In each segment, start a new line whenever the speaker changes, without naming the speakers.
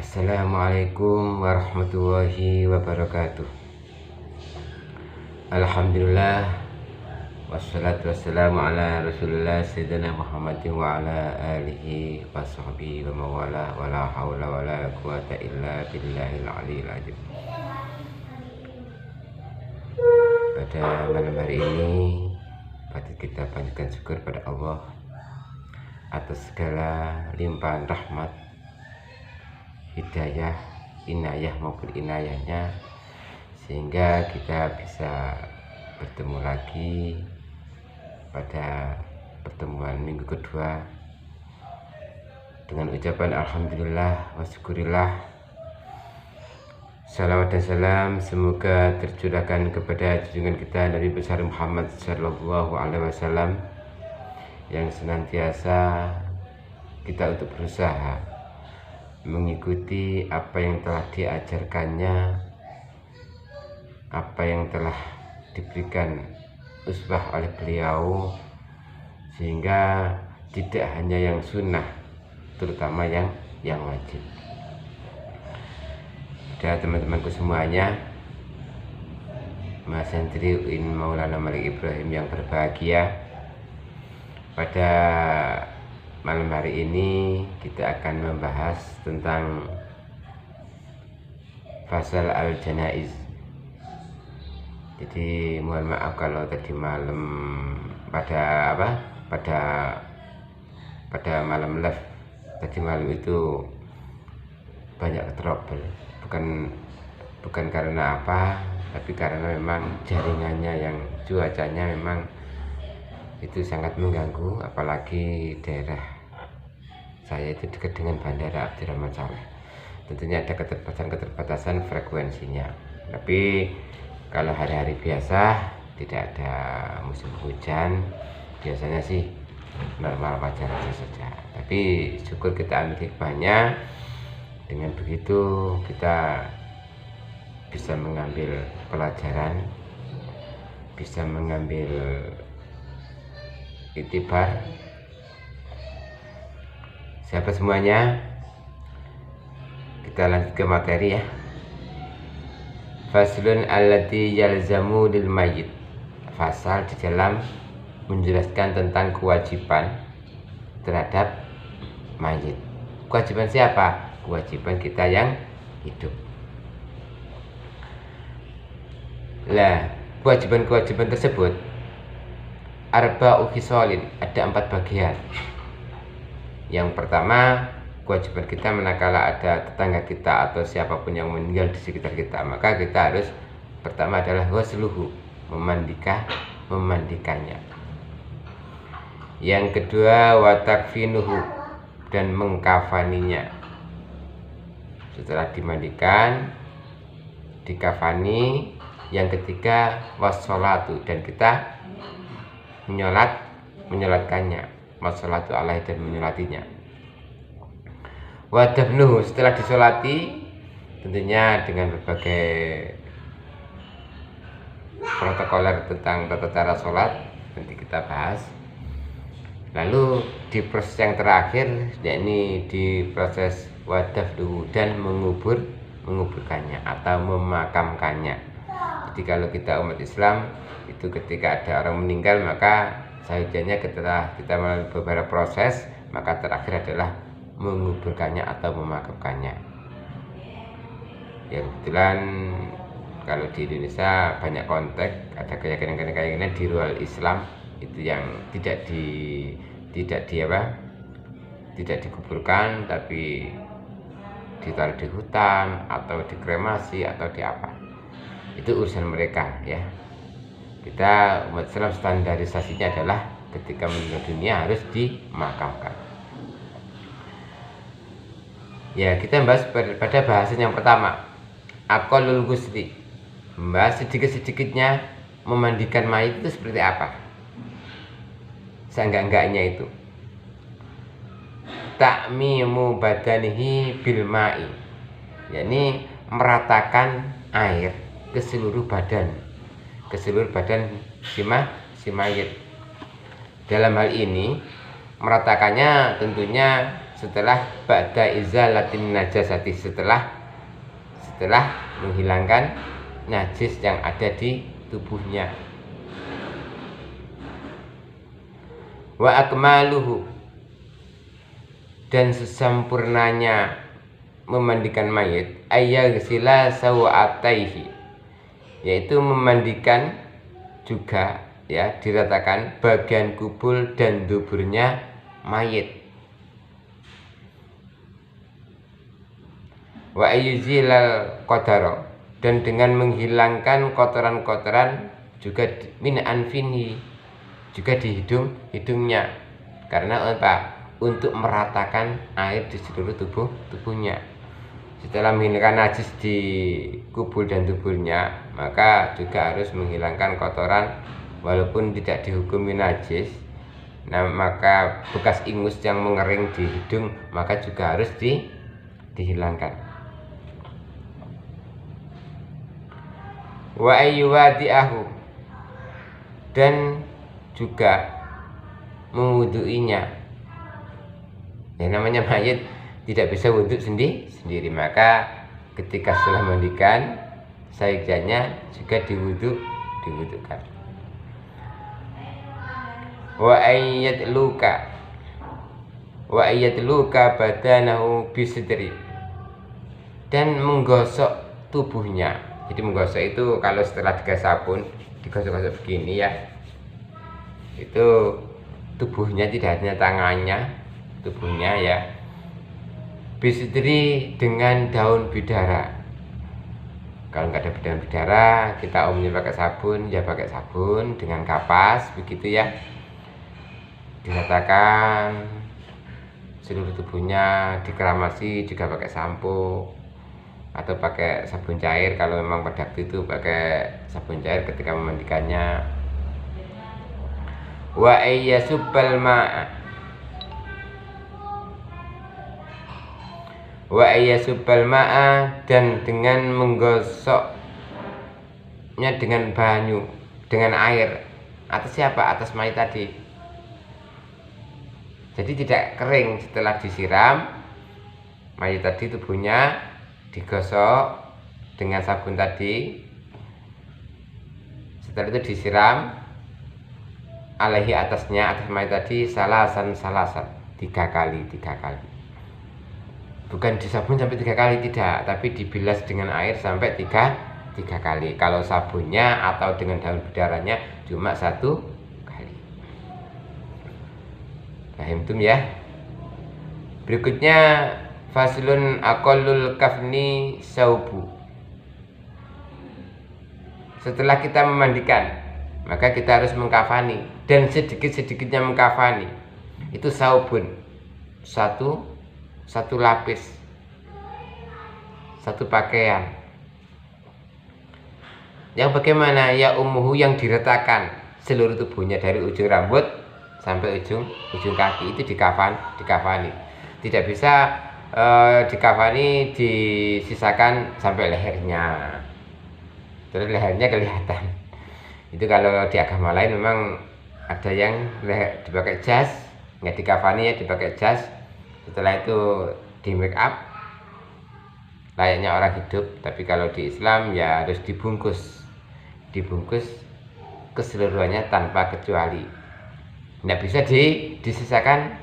Assalamualaikum warahmatullahi wabarakatuh. Alhamdulillah, wassalatu wassalamu ala rasulillah sayyidina Muhammadin wa ala alihi wa sahbihi wa mawala wa la hawla wa la quwata illa billahil aliyil azim. Pada malam hari ini patut kita panjatkan syukur pada Allah atas segala limpahan rahmat, hidayah, inayah maupun inayahnya, sehingga kita bisa bertemu lagi pada pertemuan minggu kedua dengan ucapan alhamdulillah wa syukurillah. Salawat dan salam semoga tercurahkan kepada junjungan kita Nabi besar Muhammad sallallahu alaihi wasallam yang senantiasa kita untuk berusaha mengikuti apa yang telah diajarkannya, apa yang telah diberikan uswah oleh beliau, sehingga tidak hanya yang sunnah, terutama yang wajib. Pada teman-temanku semuanya, Mas Santri UIN Maulana Malik Ibrahim yang berbahagia, pada malam hari ini kita akan membahas tentang fasal al-janaiz. Jadi mohon maaf kalau tadi malam pada malam live tadi malam itu banyak trouble, bukan karena apa, tapi karena memang jaringannya yang cuacanya memang itu sangat mengganggu, apalagi daerah saya itu dekat dengan Bandara Abdurrahman Saleh. Tentunya ada keterbatasan frekuensinya. Tapi kalau hari-hari biasa tidak ada musim hujan, biasanya sih normal wajar saja. Tapi syukur kita ambil hikmahnya. Dengan begitu kita bisa mengambil pelajaran, bisa mengambil itibar. Siapa semuanya, kita lanjut ke materi ya. Faslun allati yalzamu lil mayyit. Fasal di dalam menjelaskan tentang kewajiban terhadap mayit. Kewajiban siapa? Kewajiban kita yang hidup. Lah, kewajiban-kewajiban tersebut arba'u khisalin, ada 4 bagian. Yang pertama, kewajiban kita manakala ada tetangga kita atau siapapun yang meninggal di sekitar kita, maka kita harus pertama adalah ghusluhu, memandikannya. Yang kedua, wa takfinuhu, dan mengkafaninya. Setelah dimandikan, dikafani. Yang ketiga, wassolatu, dan kita menyolatkannya, wassalatu alaihi, dan menyolatinya. Wadafnuhu, setelah disolati, tentunya dengan berbagai protokoler tentang tata cara sholat nanti kita bahas. Lalu di proses yang terakhir, yakni di proses wadafnuhu, dan menguburkannya atau memakamkannya. Jadi kalau kita umat Islam itu ketika ada orang meninggal, maka selanjutnya ketika kita melalui beberapa proses, maka terakhir adalah menguburkannya atau memakamkannya. Ya kebetulan kalau di Indonesia banyak konteks, ada keyakinan di luar Islam itu yang tidak dikuburkan, tapi ditaruh di hutan atau dikremasi atau di apa. Itu urusan mereka ya. Kita umat Islam standarisasinya adalah ketika meninggal dunia harus dimakamkan. Ya, kita bahas pada bahasan yang pertama, aqallul ghusli. Membahas sedikit-sedikitnya memandikan mayit itu seperti apa. Seenggak-enggaknya itu. Ta'mimu badanihi bil ma'i. yakni meratakan air ke seluruh badan si mayit. Dalam hal ini meratakannya tentunya setelah ba'da izalatin najasati, setelah menghilangkan najis yang ada di tubuhnya. Wa akmaluhu, dan sesempurnanya memandikan mayit, ayyaghsila sawataihi, yaitu memandikan juga ya, diratakan bagian kubul dan duburnya mayit. Wa ayyuzilal qadara, dan dengan menghilangkan kotoran-kotoran juga min anfini, juga di hidungnya, karena apa? Untuk meratakan air di seluruh tubuhnya. Setelah menghilangkan najis di kubul dan duburnya, maka juga harus menghilangkan kotoran, walaupun tidak dihukumi najis. Nah, maka bekas ingus yang mengering di hidung maka juga harus dihilangkan. Wa ayyuwadi'ahu, dan juga mewuduinya. Yang namanya mayit tidak bisa wudhu sendiri, maka ketika setelah mandikan, seyogyanya juga diwudukan. Wa ayyatluka badanahu bisidri, dan menggosok tubuhnya. Jadi menggosok itu kalau setelah digas sabun, digosok-gosok begini ya, itu tubuhnya, tidak hanya tangannya, tubuhnya ya, bisidri, dengan daun bidara. Kalau nggak ada daun bidara, kita umumnya pakai sabun, ya pakai sabun dengan kapas begitu ya, diratakan seluruh tubuhnya, dikeramasi juga pakai sampo atau pakai sabun cair. Kalau memang pada waktu itu pakai sabun cair ketika memandikannya. Wa ayyasubbal ma'a, wa ayyasubbal ma'a, dan dengan menggosoknya dengan banyu, dengan air. Atas siapa? Atas mayit tadi. Jadi tidak kering setelah disiram, mayit tadi tubuhnya digosok dengan sabun tadi. Setelah itu disiram alaihi, atasnya, atas mayit tadi, salasan 3 kali. Bukan disabun sampai 3 kali, tidak, tapi dibilas dengan air sampai 3 kali. Kalau sabunnya atau dengan daun bidaranya cuma 1 kali. Fahimtum ya? Berikutnya faslun aqallul kafni saubu. Setelah kita memandikan, maka kita harus mengkafani, dan sedikit-sedikitnya mengkafani itu saubun, satu lapis, satu pakaian. Yang bagaimana? Ya umuhu, yang diretakan seluruh tubuhnya dari ujung rambut sampai ujung kaki, itu dikafani. Tidak bisa dikafani disisakan sampai lehernya, terus lehernya kelihatan. Itu kalau di agama lain memang ada yang dipakai jas, nggak dikafani ya, dipakai jas. Setelah itu di make up layaknya orang hidup. Tapi kalau di Islam ya harus dibungkus keseluruhannya tanpa kecuali. Nggak bisa disisakan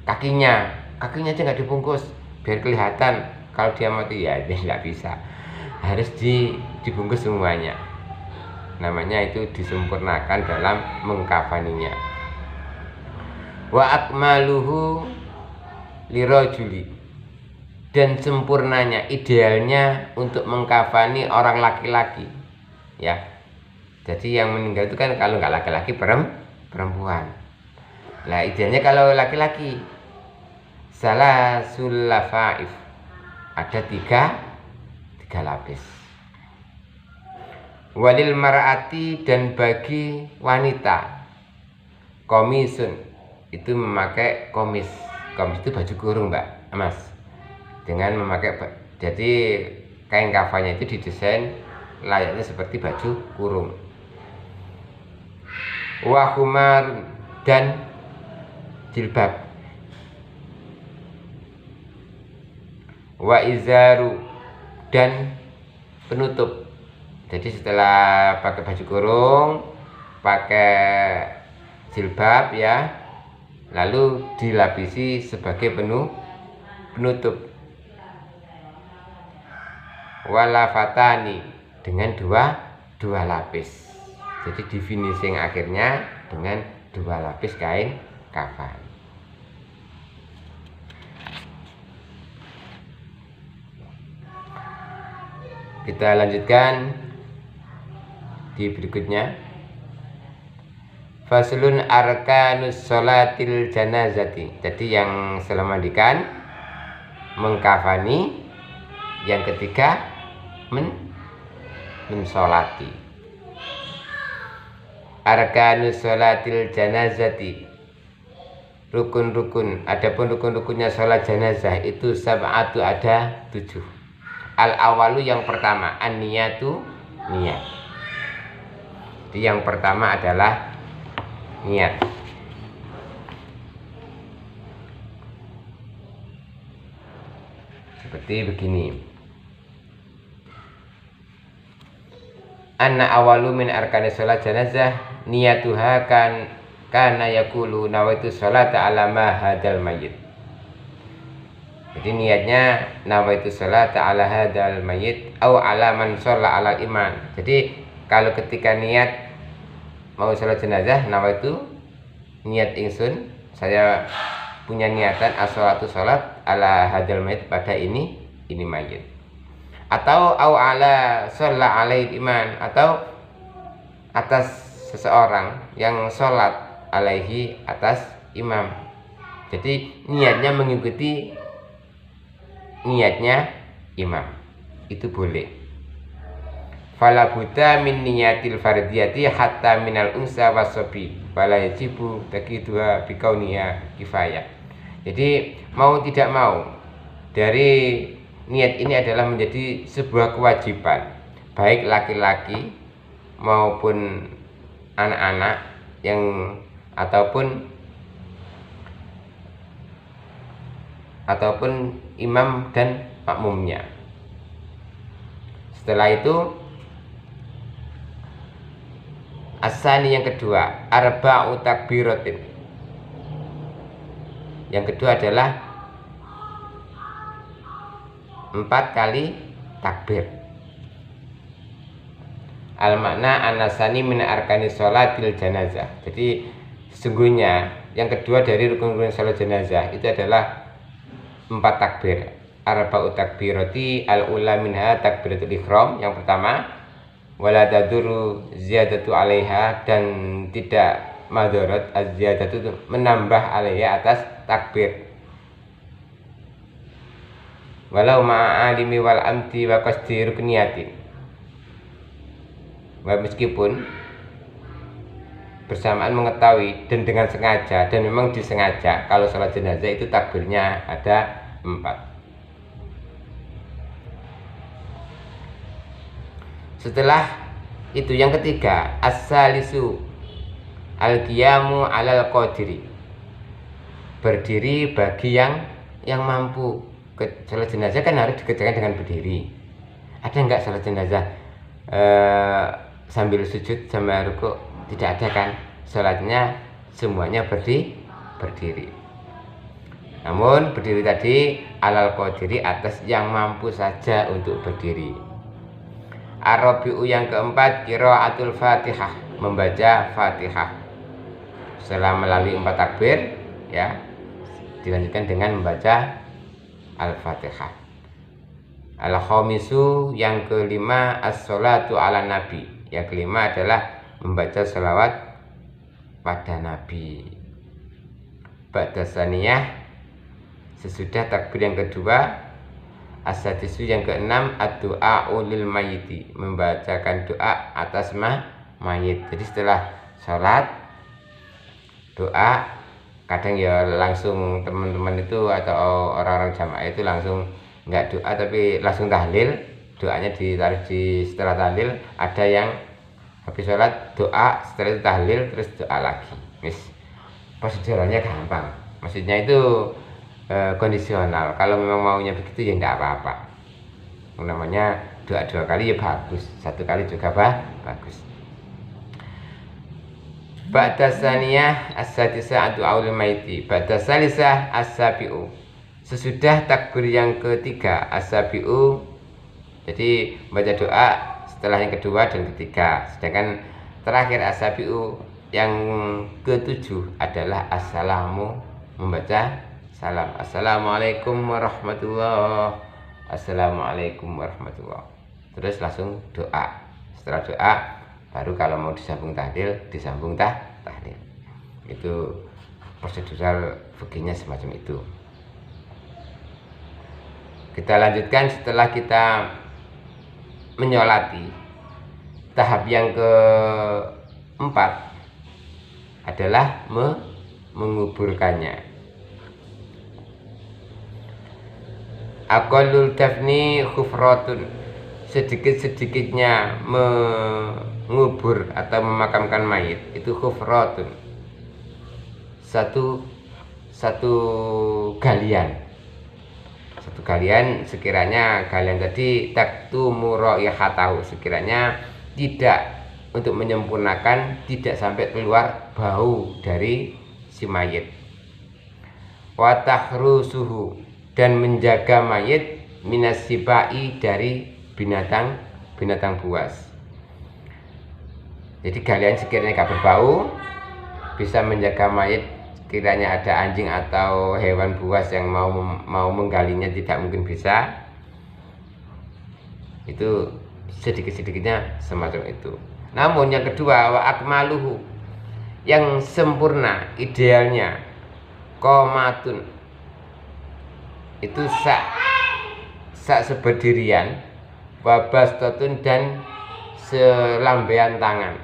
kakinya aja nggak dibungkus biar kelihatan kalau dia mati, ya nggak bisa, harus dibungkus semuanya. Namanya itu disempurnakan dalam mengkafaninya. Wa akmaluhu lirajuli, dan sempurnanya, idealnya untuk mengkafani orang laki-laki ya. Jadi yang meninggal itu kan kalau nggak laki-laki perempuan. Nah idealnya kalau laki-laki salasul lafaif, ada 3 lapis. Walil mar'ati, dan bagi wanita komisun, itu memakai komis itu baju kurung mbak mas, dengan memakai, jadi kain kafannya itu didesain layaknya seperti baju kurung. Wa khumar, dan jilbab. wa izaru, dan penutup. Jadi setelah pakai baju kurung, pakai jilbab ya, lalu dilapisi sebagai penutup. Walafatani, dengan dua lapis. Jadi di finishing akhirnya dengan 2 lapis kain kafan. Kita lanjutkan di berikutnya. Faslun arkanus sholatil janazati. Jadi yang setelah mandikan, mengkafani, yang ketiga mensolati. Arkanus sholatil janazati, rukun-rukun. Adapun rukun-rukunnya sholat jenazah itu sab'atu, ada 7. Al awalu, yang pertama, an-niyatu, niat. Jadi yang pertama adalah niat. Seperti begini. Anna awalu min arkani sholat janazah niyatuha kana yakulu nawaitu sholata ala ma hadal mayyit. Jadi niatnya nawaitu sholata ala hadal mayyit au ala man sholla ala iman. Jadi kalau ketika niat mau sholat jenazah, nawaitu, niat ingsun, saya punya niatan as-sholatu sholat ala hadal mayyit, pada ini mayyit. Atau au ala sholla alaihi iman, atau atas seseorang yang sholat alaihi, atas imam. Jadi niatnya mengikuti niatnya imam, itu boleh. Fala buddha min niyatil fardiyati hatta minal unsa wasobi fala yajibu taqiduha bikauniha kifayah. Jadi mau tidak mau, dari niat ini adalah menjadi sebuah kewajiban, baik laki-laki maupun anak-anak yang ataupun imam dan makmumnya. Setelah itu asani, yang kedua, arba'u takbiratin. Yang kedua adalah 4 kali takbir. Al makna anasani min arkani sholatil janazah. Jadi sesungguhnya yang kedua dari rukun-rukun sholat jenazah itu adalah 4 takbir. Arba'u takbirati al ula minha takbiratul ihram, yang pertama, wala taduru ziyadatu alaiha, dan tidak madarat az-ziyadatu, menambah alaiha atas takbir. Walau ma'alimi wal amti wa qasdi rukniyatin, meskipun bersamaan mengetahui dan dengan sengaja, dan memang disengaja kalau sholat jenazah itu takbirnya ada 4. Setelah itu yang ketiga, as-salisu al-qiyamu alal qadiri, berdiri bagi yang mampu. Sholat jenazah kan harus dikerjakan dengan berdiri. Ada enggak sholat jenazah sambil sujud sama rukuk? Tidak ada kan? Sholatnya semuanya berdiri. Namun berdiri tadi alal qadiri, atas yang mampu saja untuk berdiri. Ar-rabi'u, yang keempat, qiraatul Fatihah, membaca Fatihah. Setelah melalui 4 takbir ya, dilanjutkan dengan membaca Al-Fatihah. Al-khamisu, yang kelima, as-sholatu ala nabi. Yang kelima adalah membaca sholawat pada Nabi. Ba'da saniyah, sesudah takbir yang kedua. As-sadisu, yang keenam, ad-du'a'u lil mayyiti, membacakan doa atas mayit. Jadi setelah sholat doa, kadang ya langsung teman-teman itu atau orang-orang jamaah itu langsung nggak doa tapi langsung tahlil. Doanya ditaruh di setelah tahlil. Ada yang habis sholat doa, setelah itu tahlil, terus doa lagi. Prosedurnya gampang. Maksudnya itu kondisional. Kalau memang maunya begitu ya tidak apa-apa. Namanya doa 2 kali ya bagus, 1 kali juga bagus. Ba'da saniyah as-sadisah du'aul maiti, ba'da salisah as-sabi'u, sesudah takbir yang ketiga as-sabi'u, jadi baca doa setelah yang kedua dan ketiga. Sedangkan terakhir as-sabi'u yang ketujuh adalah assalamu, membaca salam, assalamualaikum warahmatullah, assalamualaikum warahmatullah. Terus langsung doa. Setelah doa baru kalau mau disambung tahlil, disambung tahlil. Itu prosedural fikihnya semacam itu. Kita lanjutkan setelah kita menyolati. Tahap yang keempat adalah menguburkannya. Aqallul dafni khufratun, sedikit-sedikitnya mengubur atau memakamkan mayit itu khufratun, satu galian. Satu galian, sekiranya galian tadi taktumu raihatahu, sekiranya tidak untuk menyempurnakan, tidak sampai keluar bau dari si mayit. Wa tahrusuhu, dan menjaga mayit minas sibai, dari binatang buas. Jadi galian sekiranya gak berbau, bisa menjaga mayit. Kiranya ada anjing atau hewan buas yang mau menggalinya, tidak mungkin bisa. Itu sedikit-sedikitnya semacam itu. Namun yang kedua, wa akmaluhu, yang sempurna, idealnya qomatun, itu sak seberdirian, wabastatun, dan selambaian tangan.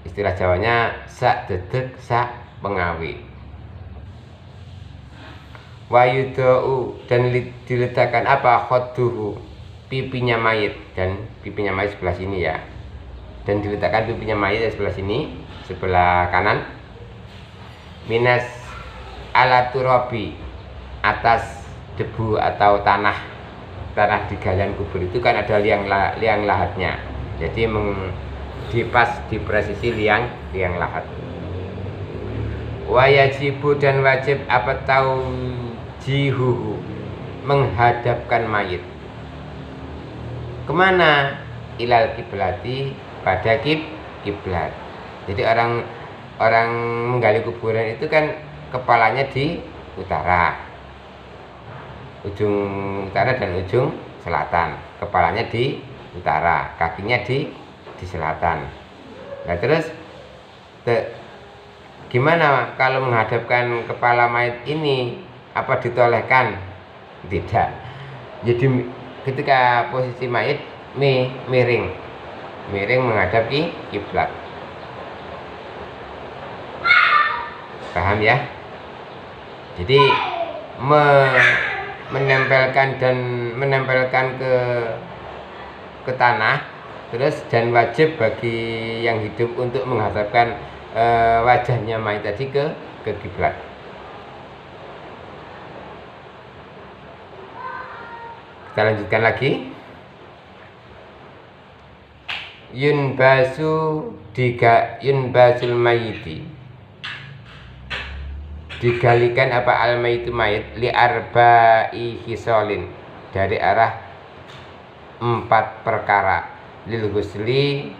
Istilah Jawanya sak dedek sak pengawi. Wayudau, dan diletakkan apa, khoduhu, pipinya mayit, dan pipinya mayit sebelah sini ya, dan diletakkan pipinya mayit sebelah sini, sebelah kanan, minas ala turabi, atas debu atau tanah di galian kubur itu kan ada liang lahatnya, jadi di presisi liang lahat. Wayajibu, dan wajib apa tahu jihuhu, menghadapkan mayit kemana, ilal kiblati, pada kiblat. Jadi orang menggali kuburan itu kan kepalanya di utara, ujung utara dan ujung selatan. Kepalanya di utara, kakinya di selatan. Nah terus gimana kalau menghadapkan kepala mayit ini, apa ditolehkan? Tidak. Jadi ketika posisi mayit miring menghadap kiblat. Paham ya? Jadi menempelkan ke tanah, terus dan wajib bagi yang hidup untuk menghadapkan wajahnya mayit tadi ke kiblat. Kita lanjutkan lagi. Yunbasul mayiti, digalikan apa al mayitu mayit, li arba'i hisolin, dari arah 4 perkara. Lil ghusli,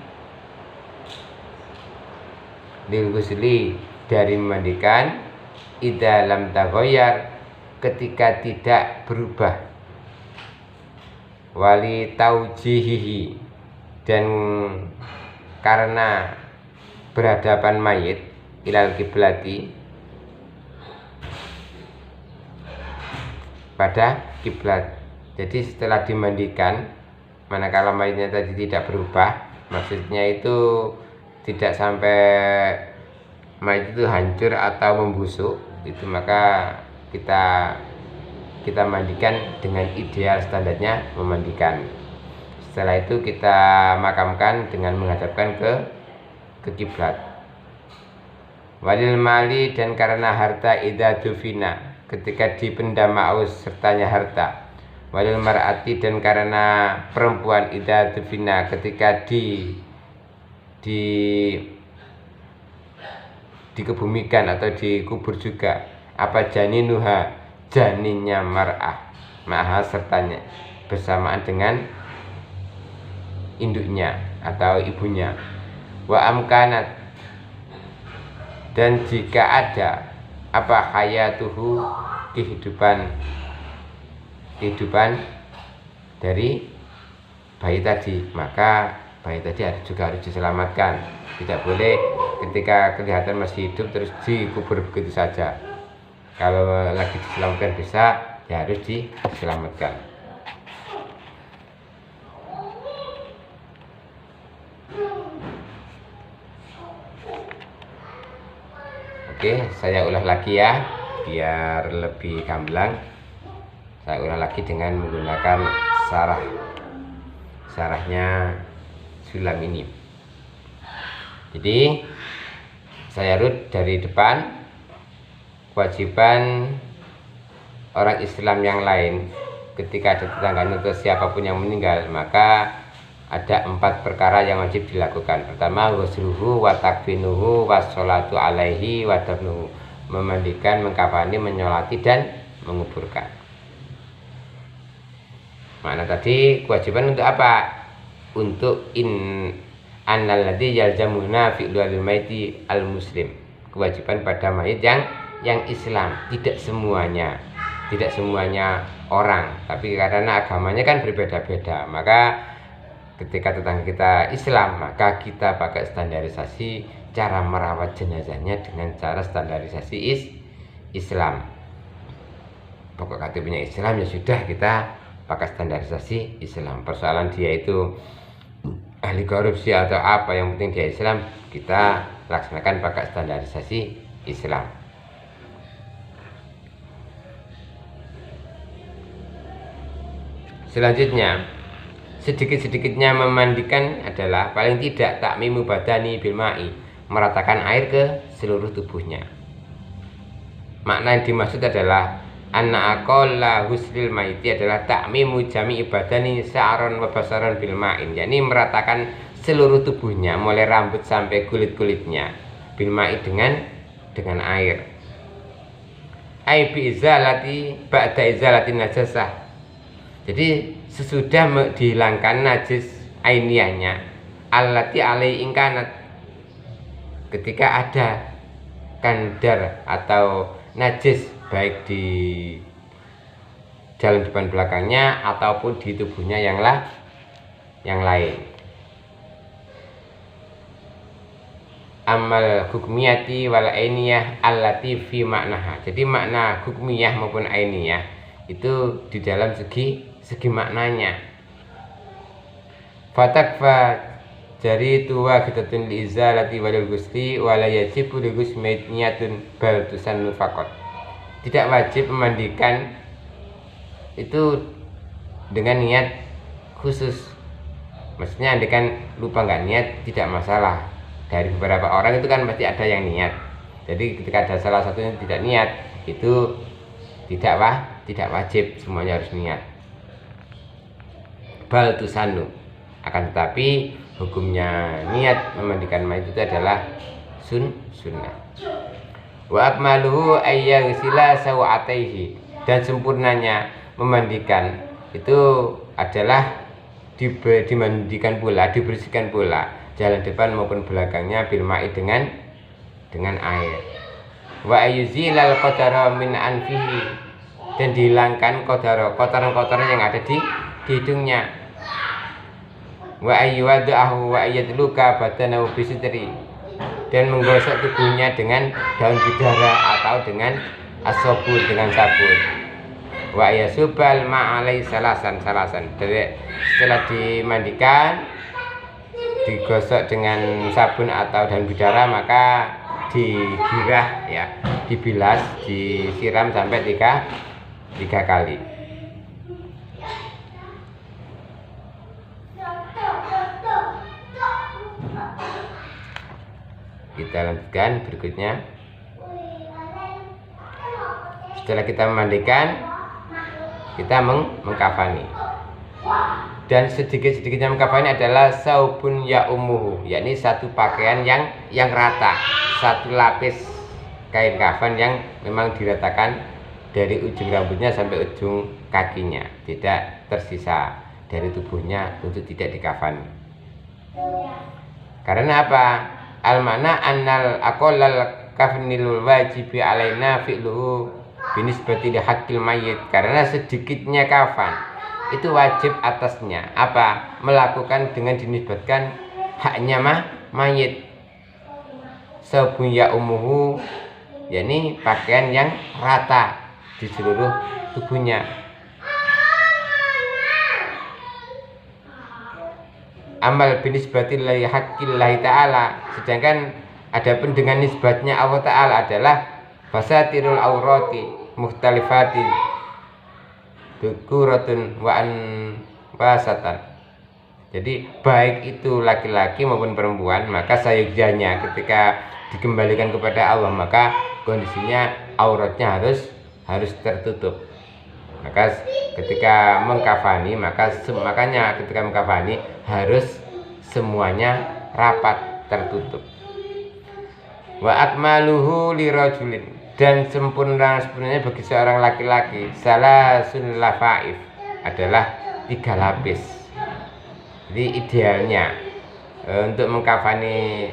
dari memandikan, idza lam taghayyar, ketika tidak berubah, wali taujihihi, dan karena berhadapan mayit, ilal kiblati, pada kiblat. Jadi setelah dimandikan, manakala mayitnya tadi tidak berubah, maksudnya itu tidak sampai mayit itu hancur atau membusuk, itu maka kita mandikan dengan ideal standarnya memandikan. Setelah itu kita makamkan dengan menghadapkan ke kiblat. Walil mali, dan karena harta idza dufina, ketika dipendam ma'us sertanya harta, walil mar'ati dan karena perempuan idza tufina ketika dikebumikan atau dikubur juga, apa janinuha janinnya mar'ah ma'ha sertanya bersamaan dengan induknya atau ibunya, wa amkanat dan jika ada apa hayatuhu kehidupan dari bayi tadi, maka bayi tadi juga harus diselamatkan. Tidak boleh ketika kelihatan masih hidup terus dikubur begitu saja. Kalau lagi diselamatkan bisa, ya harus diselamatkan. Oke, saya ulas lagi ya biar lebih gamblang. Saya ulas lagi dengan menggunakan sarahnya Sulam ini. Jadi saya urut dari depan. Kewajiban orang Islam yang lain ketika ada tetangganya atau siapapun yang meninggal, maka ada 4 perkara yang wajib dilakukan. Pertama, ghusluhu wa takfinuhu wa sholatu alaihi wa dafnuhu, memandikan, mengkafani, menyolati dan menguburkan. Makna tadi kewajiban untuk apa? Untuk annalladzi yalzamuna fi du'al maiti al muslim, kewajiban pada mayit yang Islam, tidak semuanya orang, tapi karena agamanya kan berbeda-beda, maka ketika tetangga kita Islam, maka kita pakai standarisasi cara merawat jenazahnya dengan cara standarisasi Islam. Pokok KTP-nya Islam, ya sudah kita pakai standarisasi Islam. Persoalan dia itu ahli korupsi atau apa, yang penting dia Islam, kita laksanakan pakai standarisasi Islam. Selanjutnya, sedikit-sedikitnya memandikan adalah paling tidak takmimu badani bil ma'i, meratakan air ke seluruh tubuhnya. Makna yang dimaksud adalah anna aqalla huslil maiti adalah takmimu jami'i badani sa'aron wa basaron bil ma'in, yakni meratakan seluruh tubuhnya mulai rambut sampai kulit-kulitnya bil ma'i dengan air. Ai bi izalati ba'da izalati najasah. Jadi sesudah dihilangkan najis ainiyahnya, allati alai ingkanat, ketika ada kandar atau najis baik di jalan depan belakangnya ataupun di tubuhnya yang lain. Amal hukmiyati wal ainiyah allati fi maknaha. Jadi makna hukmiyah maupun ainiyah itu di dalam segi maknanya. Fatakfa jari tuwa kitatun li izalati walil gusli wala yajibu li gusmi niyatun bal tusannu faqat. Tidak wajib memandikan itu dengan niat khusus. Maksudnya andikan lupa nggak niat tidak masalah. Dari beberapa orang itu kan pasti ada yang niat. Jadi ketika ada salah satunya tidak niat, itu tidak wajib, semuanya harus niat. Bal tusannu, akan tetapi hukumnya niat memandikan mayit itu adalah sunnah. Wa akmaluhu ayyaghsila sawataihi, dan sempurnanya memandikan itu adalah dimandikan pula, dibersihkan pula jalan depan maupun belakangnya bil ma'i dengan air. Wa ayyuzilal qadara min anfihi, dan dihilangkan kotoran-kotoran yang ada di hidungnya. Wa ayyuwada'ahu wa ayyadluka badanahu bisitri, dan menggosok tubuhnya dengan daun bidara atau dengan asobur, dengan sabun. Wa ayyasubal ma'alai salasan. Jadi setelah dimandikan, digosok dengan sabun atau daun bidara, maka digirah ya, dibilas, disiram sampai tiga kali. Kita lanjutkan berikutnya. Setelah kita memandikan, kita mengkafani. Dan sedikit-sedikitnya mengkafani adalah saubun ya umuhu, yakni satu pakaian yang rata, satu lapis kain kafan yang memang diratakan dari ujung rambutnya sampai ujung kakinya, tidak tersisa dari tubuhnya untuk tidak dikafani. Karena apa? Al makna annal aqallal kafnil wajibi alaina fi'luhu binisbati li haqqil mayyit. Karena sedikitnya kafan itu wajib atasnya apa? Melakukan dengan dinisbatkan haknya mayit. Sabun ya umuhu, yakni pakaian yang rata di seluruh tubuhnya. Amal binisbati li haqqillahi ta'ala, sedangkan adapun dengan nisbatnya Allah Ta'ala adalah basatirul aurati mukhtalifati dukuratun wa anbasatan. Jadi baik itu laki-laki maupun perempuan, maka sayogyanya ketika dikembalikan kepada Allah maka kondisinya auratnya harus tertutup. Maka ketika mengkafani makanya ketika mengkafani harus semuanya rapat tertutup. Wa akmaluhu lirajulin, dan sempurnanya bagi seorang laki-laki salasun lafaif adalah 3 lapis. Jadi idealnya untuk mengkafani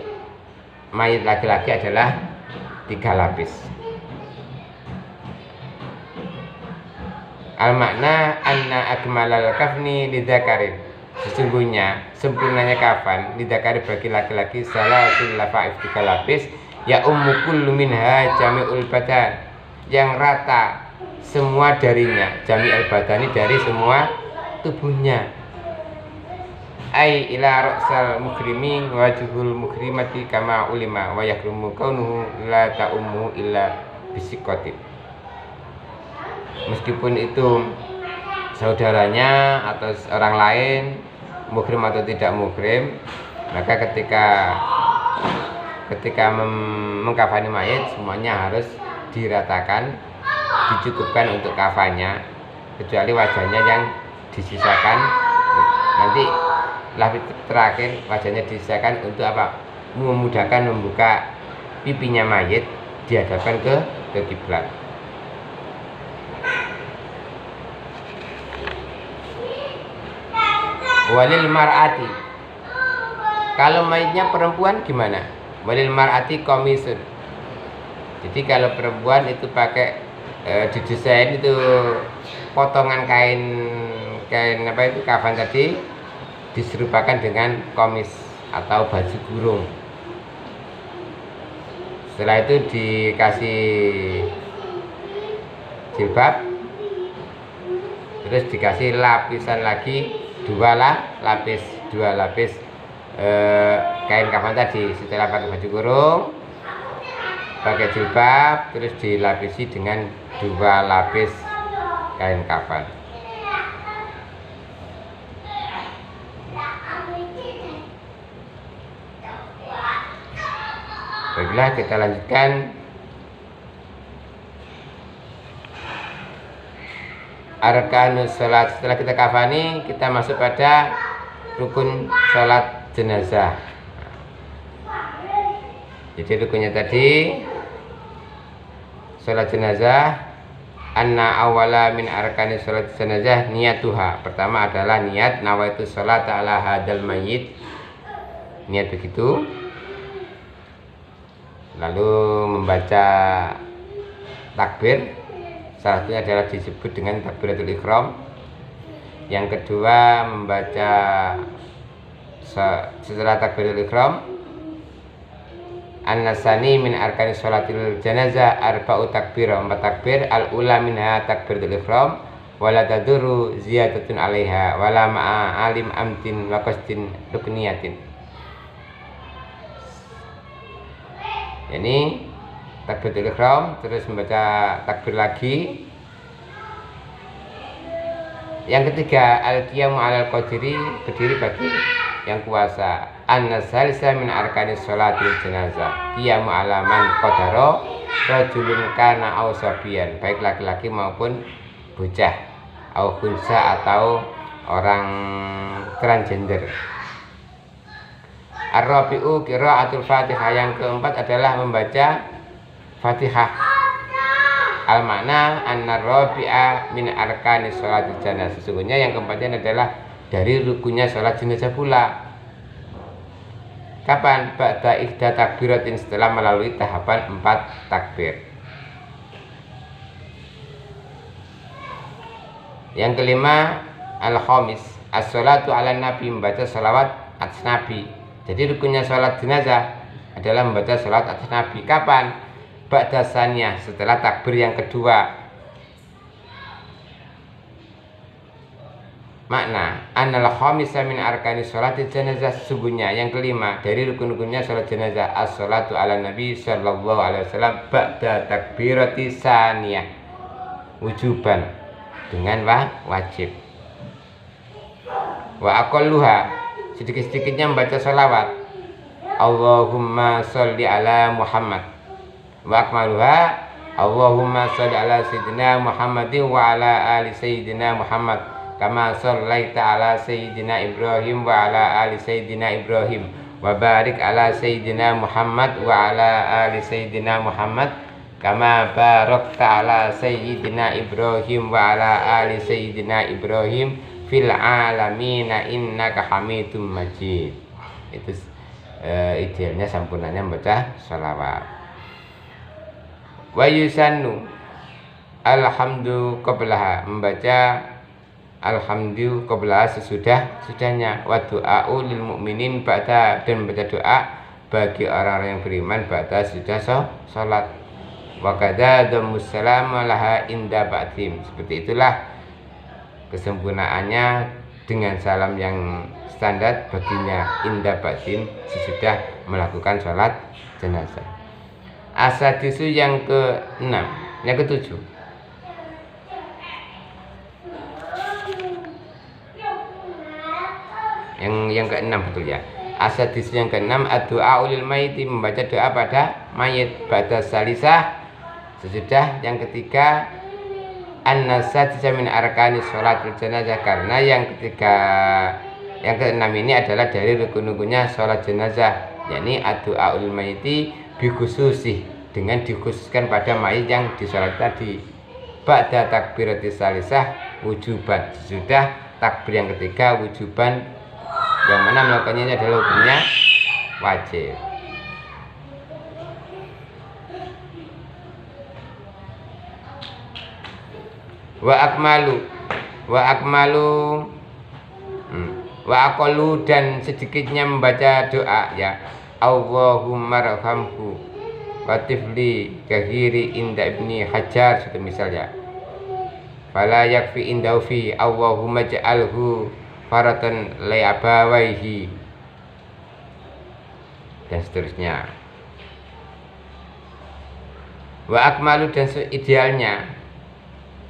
mayit laki-laki adalah 3 lapis. Al makna anna akmalal kafni lidzakarin, sesungguhnya sempurnanya kafan lidzakari bagi laki-laki salasul lafaif 3 lapis, ya kullu minha jami'ul badan, yang rata semua darinya, jami'ul badani dari semua tubuhnya. Ai ila ra'sal mukrimi wajhul mukrimati kama ulima wa yakrumu kaunuhu la ta'ummu illa bisikotin. Meskipun itu saudaranya atau orang lain, mukrim atau tidak mukrim, maka ketika mengkafani mayit semuanya harus diratakan, dicukupkan untuk kafannya, kecuali wajahnya yang disisakan. Nanti lapis terakhir wajahnya disisakan untuk apa? Memudahkan membuka pipinya mayit, dihadapkan ke kiblat. Walil mar'ati, kalau mayitnya perempuan gimana? Walil mar'ati komisun. Jadi kalau perempuan itu pakai didesain itu potongan kain apa itu kafan tadi diserupakan dengan komis atau baju gurung. Setelah itu dikasih jilbab, terus dikasih lapisan lagi dua lapis kain kafan tadi. Setelah pakai baju gurung, pakai jilbab, terus dilapisi dengan 2 lapis kain kafan. Baiklah, kita lanjutkan. Arkanus sholat. Setelah kita kafani, kita masuk pada rukun sholat jenazah. Jadi rukunnya tadi sholat jenazah, anna awala min arkanis sholat jenazah niyatuha. Pertama adalah niat nawaitu sholat ala hadal mayyit, niat begitu. Lalu membaca takbir, salah satunya adalah disebut dengan takbiratul ihram. Yang kedua membaca setelah takbiratul ihram, an-nasani min arkani sholatil janazah arba'u takbir, 4 takbir. Al-ula minha takbiratul ihram wala tadurru ziyadatun 'alaiha wala ma'a alim amtin wa qasdin rukniyatin. Ini takbiratul ihram, terus membaca takbir lagi. Yang ketiga al-qiyamu 'alal qadiri, berdiri bagi yang kuasa. An-nasalisa min arkanis sholatil janazah qiyamu 'ala man qadara rajulun kana au sabiyan, baik laki-laki maupun bocah, au khunsa atau orang transgender. Ar-rabi'u qiraatul Fatihah, yang keempat adalah membaca Fatihah. Al-makna anna rabi'a min arkanis sholat jenazah, sesungguhnya yang keempatnya adalah dari rukunnya sholat jenazah pula. Kapan? Ba'da ihda takbiratin, setelah melalui tahapan 4 takbir. Yang kelima, al-khamis as-sholatu ala nabi, membaca sholawat atas nabi. Jadi rukunnya sholat jenazah adalah membaca sholat atas nabi. Kapan? Ba'da saniyah, setelah takbir yang kedua. Makna annal khamisa min arkani sholati jenazah, sesungguhnya yang kelima dari rukun-rukunnya sholat jenazah as-sholatu ala nabi sallallahu alaihi wasallam ba'da takbirati saniyah, wujuban, dengan wajib. Wa aqalluha, sedikit-sedikitnya membaca sholawat Allahumma sholli ala Muhammad. Wa akmaluha Allahumma sholli ala sayyidina Muhammadin wa ala ali sayyidina Muhammad kama shollaita ala sayyidina Ibrahim wa ala ali sayyidina Ibrahim wa barik ala sayyidina Muhammad wa ala ali sayyidina Muhammad kama barakta ala sayyidina Ibrahim wa ala ali sayyidina Ibrahim fil alamina innaka hamidum majid. Itu idealnya sempurnanya membaca sholawat. Wa yusannu alhamdu qablaha, membaca alhamdu qablaha sesudahnya. Wa du'a'u lil mu'minin ba'da, dan membaca doa bagi orang-orang yang beriman ba'da sudah sholat. Wa kadza dhammus salam laha inda ba'dim, seperti itulah kesempurnaannya dengan salam yang standar baginya inda ba'din, sesudah melakukan sholat jenazah. Asadisu yang ke-6, yang ke-7. Yang ke-6 betul ya. Asadisu yang ke-6 ad-du'a ulil mayyit, membaca doa pada mayit ba'da salisah, sesudah yang ketiga. An-nasadisa min arkani sholatul jenazah, karena yang ketiga, yang ke-6 ini adalah dari rukun-rukunnya sholat jenazah, yakni ad-du'a ulil mayyiti bi khususi, dengan dikhususkan pada mayit yang disolat tadi. Ba'da takbirati salisah wujuban, sesudah takbir yang ketiga wujuban, yang mana melakukannya adalah hukumnya wajib. Wa aqallu, dan sedikitnya membaca doa ya Allahumma rahamhu wa tifli kahiri inda ibni hajar, seperti misalnya fala yakfi indahu fi Allahumma ja'alhu faratan li abawaihi, dan seterusnya. Wa akmalu, dan idealnya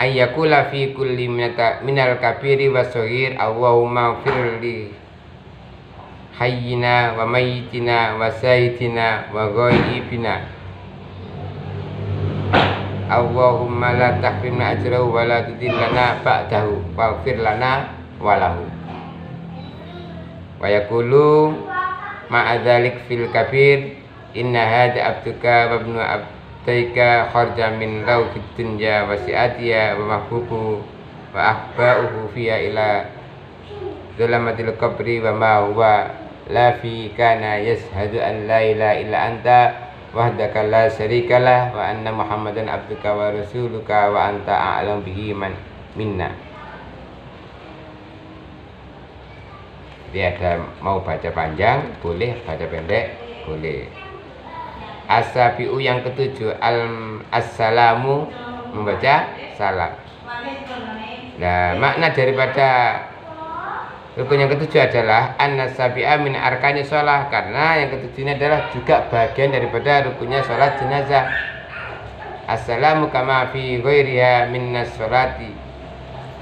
ayyakula fi kulli minal kabiri wa shaghir Allahumma firli hayyina wa mayyitina wa sayyidina wa ghaibina Allahumma la tahrimna ajrahu wa la tudillana ba'dahu waghfir lana wa lahu. Wa yaqulu ma'adzalik fil kabir inna hadha abduka wa ibnu taika kharja min rawhid dunya wa si'atiya wa mahbubu wa ahba'uhu fiya ila zulamatil qabri wa ma huwa la fi kana yashhadu an la ilaha illa anta wahdaka la syarikalah wa anna muhammadan abduka wa rasuluka wa anta a'lam bihi minna. Dia ada mau baca panjang boleh, baca pendek boleh. As-sabi'u yang ke-7 assalamu, membaca salam. Nah, makna daripada rukun yang ke-7 adalah an-sabi'a min arkani sholah, karena yang ke-7 ini adalah juga bagian daripada rukunnya sholat jenazah. Assalamu kama fi ghairiha minnas sholati,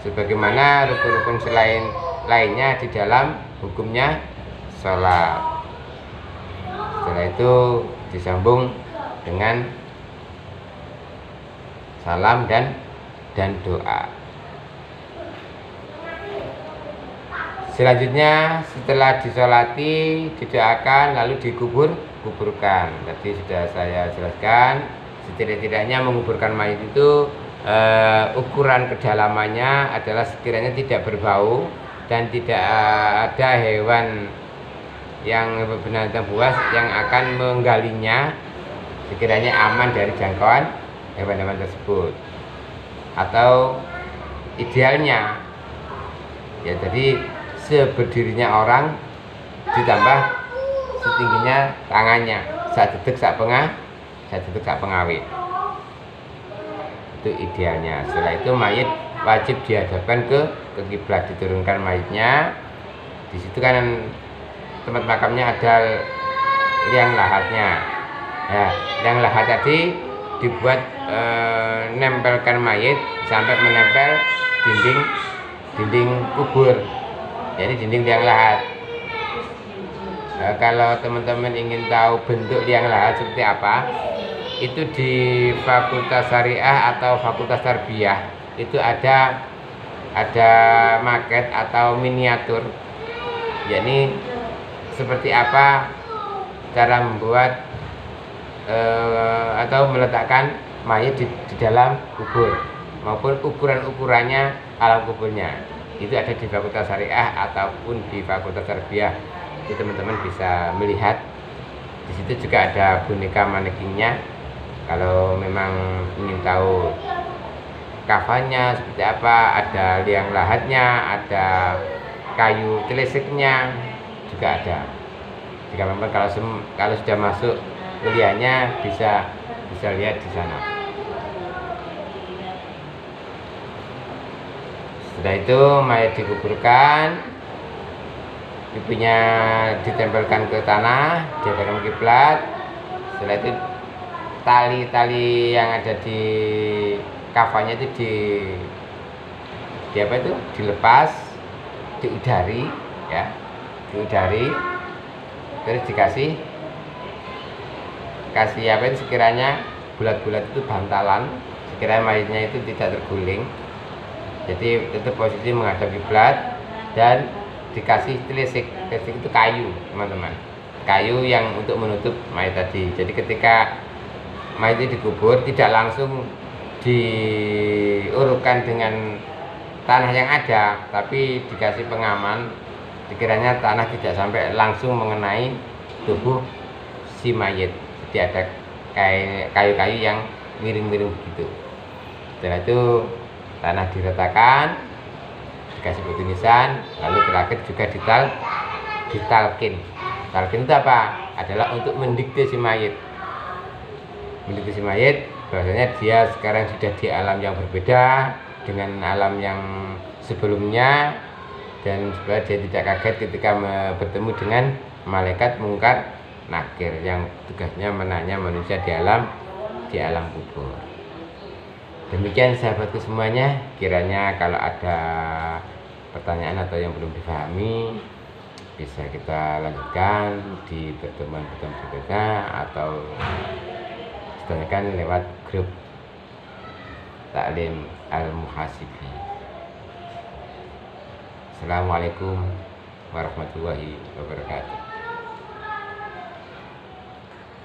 sebagaimana rukun-rukun selain lainnya di dalam hukumnya sholat. Setelah itu disambung dengan salam dan doa. Selanjutnya setelah disolati, didoakan, lalu kuburkan. Tadi sudah saya jelaskan, setidak-tidaknya menguburkan mayit itu ukuran kedalamannya adalah sekiranya tidak berbau dan tidak ada hewan yang binatang buas yang akan menggalinya, sekiranya aman dari jangkauan hewan-hewan tersebut. Atau idealnya ya jadi seberdirinya orang ditambah setingginya tangannya, sak detik sak pengawit. Itu idealnya. Setelah itu mayit wajib dihadapkan ke kiblat, diturunkan mayitnya. Di situ kan tempat makamnya ada liang lahatnya. Ya, liang lahat tadi dibuat nempelkan mayit sampai menempel dinding kubur. Jadi dinding liang lahat. Kalau teman-teman ingin tahu bentuk liang lahat seperti apa, itu di Fakultas Syariah atau Fakultas Tarbiyah itu ada maket atau miniatur, yakni seperti apa cara membuat atau meletakkan mayat di dalam kubur maupun ukurannya alam kuburnya. Itu ada di Fakultas Syariah ataupun di Fakultas Tarbiyah. Itu teman-teman bisa melihat. Di situ juga ada boneka manekinnya. Kalau memang ingin tahu kafannya seperti apa, ada liang lahatnya, ada kayu teleseknya juga ada. Jika memang kalau sudah masuk kuliahnya bisa lihat di sana. Setelah itu mayat dikuburkan, pipinya ditempelkan ke tanah, dihadapkan kiblat. Setelah itu tali-tali yang ada di kafannya itu dilepas, diudari ya, terus dikasih apa itu, sekiranya bulat-bulat itu bantalan, sekiranya mayatnya itu tidak terguling. Jadi tetap posisi menghadap kiblat dan dikasih telesik itu kayu, teman-teman, kayu yang untuk menutup mayat tadi. Jadi ketika mayat itu dikubur tidak langsung diurutkan dengan tanah yang ada, tapi dikasih pengaman sekiranya tanah tidak sampai langsung mengenai tubuh si mayat. Jadi ada kayu-kayu yang miring-miring begitu. Setelah itu tanah diratakan, dikasih batu nisan, lalu terakhir juga ditalkin. Talkin itu apa? Adalah untuk mendikte si mayat. Mendikte si mayat bahwasanya dia sekarang sudah di alam yang berbeda dengan alam yang sebelumnya, dan supaya dia tidak kaget ketika bertemu dengan malaikat mungkar nakir yang tugasnya menanya manusia di alam kubur. Demikian sahabatku semuanya, kiranya kalau ada pertanyaan atau yang belum dipahami bisa kita lanjutkan di pertemuan-pertemuan berikutnya atau ditanyakan lewat grup Taklim Al-Muhasibi. Assalamualaikum warahmatullahi wabarakatuh.